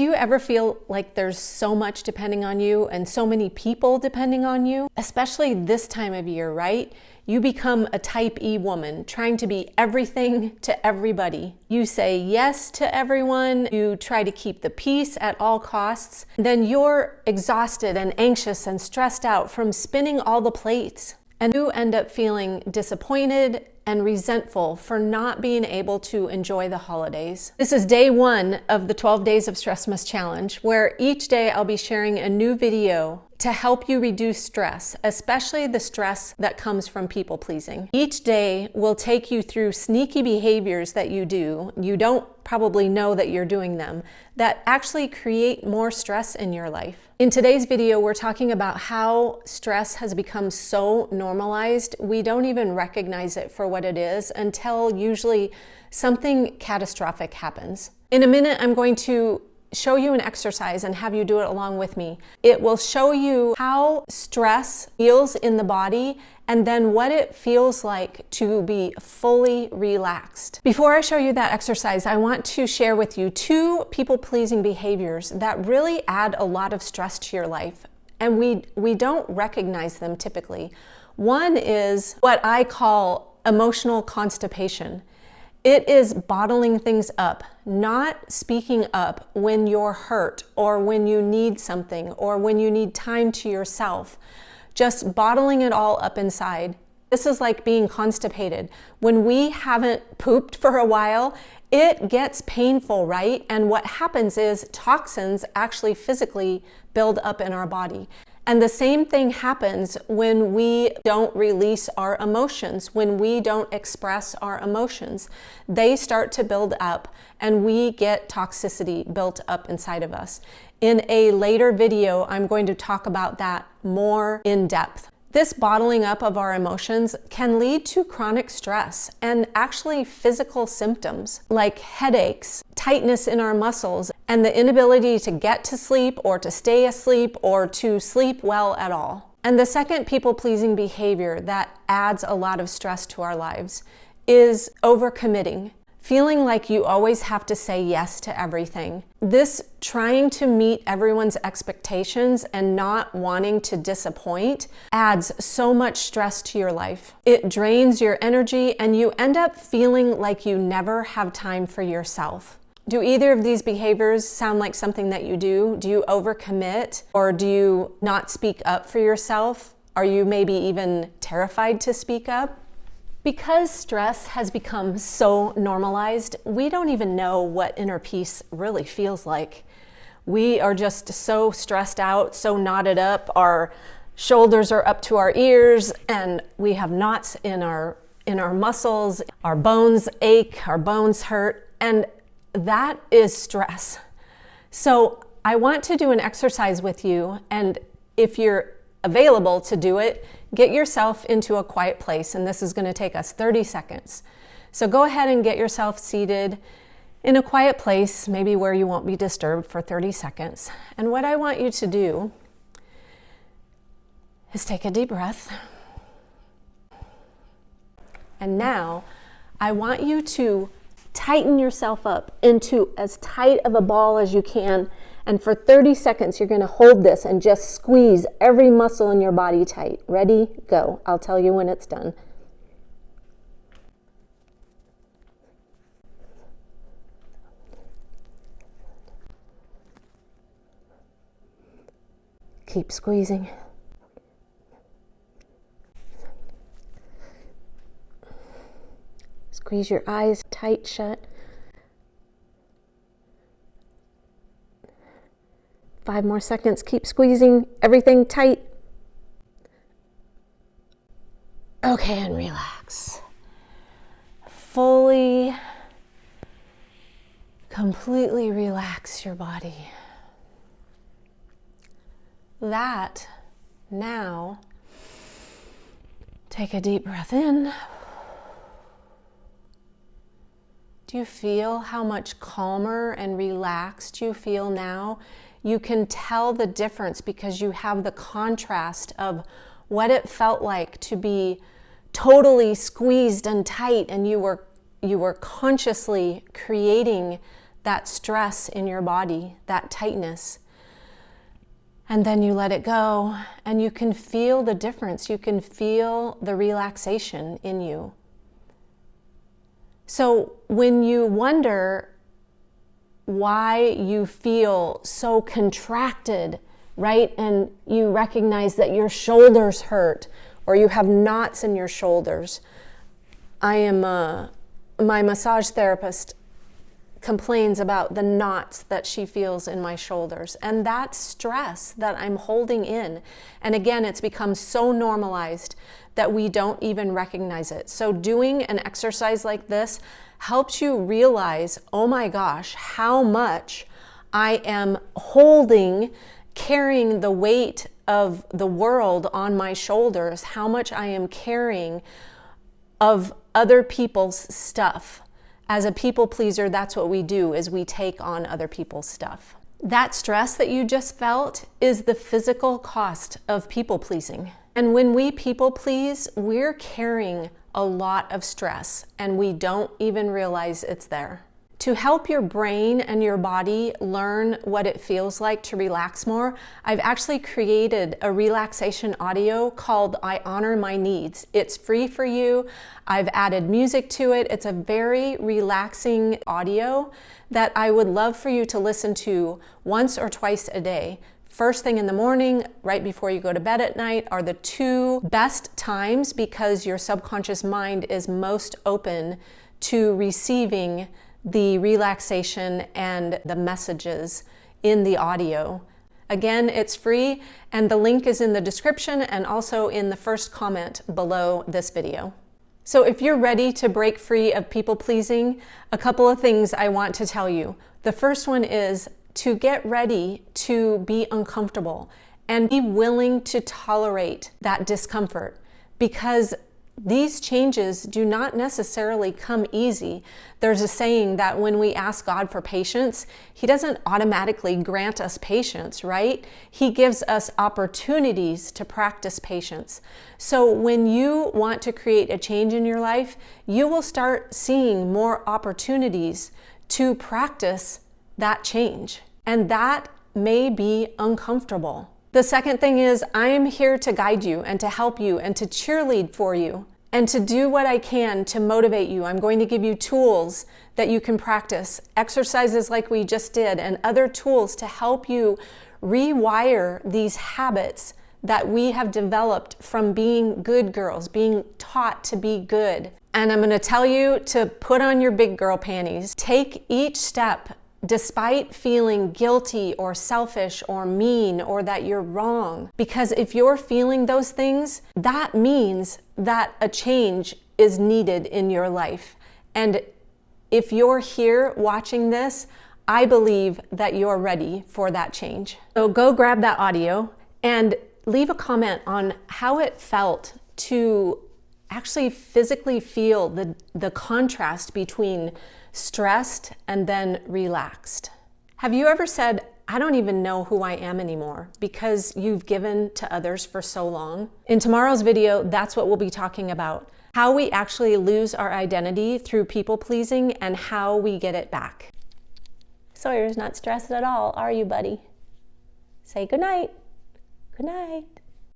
Do you ever feel like there's so much depending on you and so many people depending on you? Especially this time of year, right? You become a type E woman, trying to be everything to everybody. You say yes to everyone. You try to keep the peace at all costs. Then you're exhausted and anxious and stressed out from spinning all the plates. And you end up feeling disappointed and resentful for not being able to enjoy the holidays. This is day 1 of the 12 Days of Stressmas Challenge, where each day I'll be sharing a new video to help you reduce stress, especially the stress that comes from people pleasing. Each day will take you through sneaky behaviors that you do. You don't probably know that you're doing them, that actually create more stress in your life. In today's video, we're talking about how stress has become so normalized, we don't even recognize it for what it is until usually something catastrophic happens. In a minute, I'm going to show you an exercise and have you do it along with me. It will show you how stress feels in the body and then what it feels like to be fully relaxed. Before I show you that exercise, I want to share with you 2 people-pleasing behaviors that really add a lot of stress to your life, and we don't recognize them typically. One is what I call emotional constipation. It is bottling things up, not speaking up when you're hurt or when you need something or when you need time to yourself. Just bottling it all up inside. This is like being constipated. When we haven't pooped for a while, it gets painful, right? And what happens is toxins actually physically build up in our body. And the same thing happens when we don't release our emotions, when we don't express our emotions. They start to build up and we get toxicity built up inside of us. In a later video, I'm going to talk about that more in depth. This bottling up of our emotions can lead to chronic stress and actually physical symptoms like headaches, tightness in our muscles, and the inability to get to sleep or to stay asleep or to sleep well at all. And the second people-pleasing behavior that adds a lot of stress to our lives is overcommitting. Feeling like you always have to say yes to everything. This trying to meet everyone's expectations and not wanting to disappoint adds so much stress to your life. It drains your energy and you end up feeling like you never have time for yourself. Do either of these behaviors sound like something that you do? Do you overcommit or do you not speak up for yourself? Are you maybe even terrified to speak up? Because stress has become so normalized, we don't even know what inner peace really feels like. We are just so stressed out, so knotted up, our shoulders are up to our ears, and we have knots in our muscles, our bones ache, our bones hurt, and that is stress. So I want to do an exercise with you, and if you're available to do it, get yourself into a quiet place, and this is going to take us 30 seconds. So go ahead and get yourself seated in a quiet place, maybe where you won't be disturbed for 30 seconds. And what I want you to do is take a deep breath. And now I want you to tighten yourself up into as tight of a ball as you can. And for 30 seconds, you're going to hold this and just squeeze every muscle in your body tight. Ready? Go. I'll tell you when it's done. Keep squeezing. Squeeze your eyes tight shut. 5 more seconds. Keep squeezing everything tight. Okay, and relax. Fully, completely relax your body. That, now, take a deep breath in. Do you feel how much calmer and relaxed you feel now? You can tell the difference because you have the contrast of what it felt like to be totally squeezed and tight, and you were consciously creating that stress in your body, that tightness. And then you let it go, and you can feel the difference. You can feel the relaxation in you. So when you wonder why you feel so contracted, right? And you recognize that your shoulders hurt or you have knots in your shoulders. My massage therapist complains about the knots that she feels in my shoulders. And that's stress that I'm holding in. And again, it's become so normalized that we don't even recognize it. So doing an exercise like this helps you realize, oh my gosh, how much I am holding, carrying the weight of the world on my shoulders, how much I am carrying of other people's stuff. As a people pleaser, that's what we do, is we take on other people's stuff. That stress that you just felt is the physical cost of people pleasing. And when we people please, we're carrying a lot of stress and we don't even realize it's there. To help your brain and your body learn what it feels like to relax more, I've actually created a relaxation audio called I Honor My Needs. It's free for you. I've added music to it. It's a very relaxing audio that I would love for you to listen to once or twice a day. First thing in the morning, right before you go to bed at night, are the two best times because your subconscious mind is most open to receiving the relaxation and the messages in the audio. Again, it's free, and the link is in the description and also in the first comment below this video. So if you're ready to break free of people pleasing, a couple of things I want to tell you. The first one is to get ready to be uncomfortable and be willing to tolerate that discomfort, because these changes do not necessarily come easy. There's a saying that when we ask God for patience, He doesn't automatically grant us patience, right? He gives us opportunities to practice patience. So when you want to create a change in your life, you will start seeing more opportunities to practice that change. And that may be uncomfortable. The second thing is, I am here to guide you and to help you and to cheerlead for you and to do what I can to motivate you. I'm going to give you tools that you can practice, exercises like we just did, and other tools to help you rewire these habits that we have developed from being good girls, being taught to be good. And I'm going to tell you to put on your big girl panties. Take each step despite feeling guilty or selfish or mean or that you're wrong. Because if you're feeling those things, that means that a change is needed in your life. And if you're here watching this, I believe that you're ready for that change. So go grab that audio and leave a comment on how it felt to actually physically feel the contrast between stressed and then relaxed. Have you ever said, I don't even know who I am anymore, because you've given to others for so long? In tomorrow's video, that's what we'll be talking about. How we actually lose our identity through people pleasing and how we get it back. Sawyer's not stressed at all, are you, buddy? Say good night. Good night.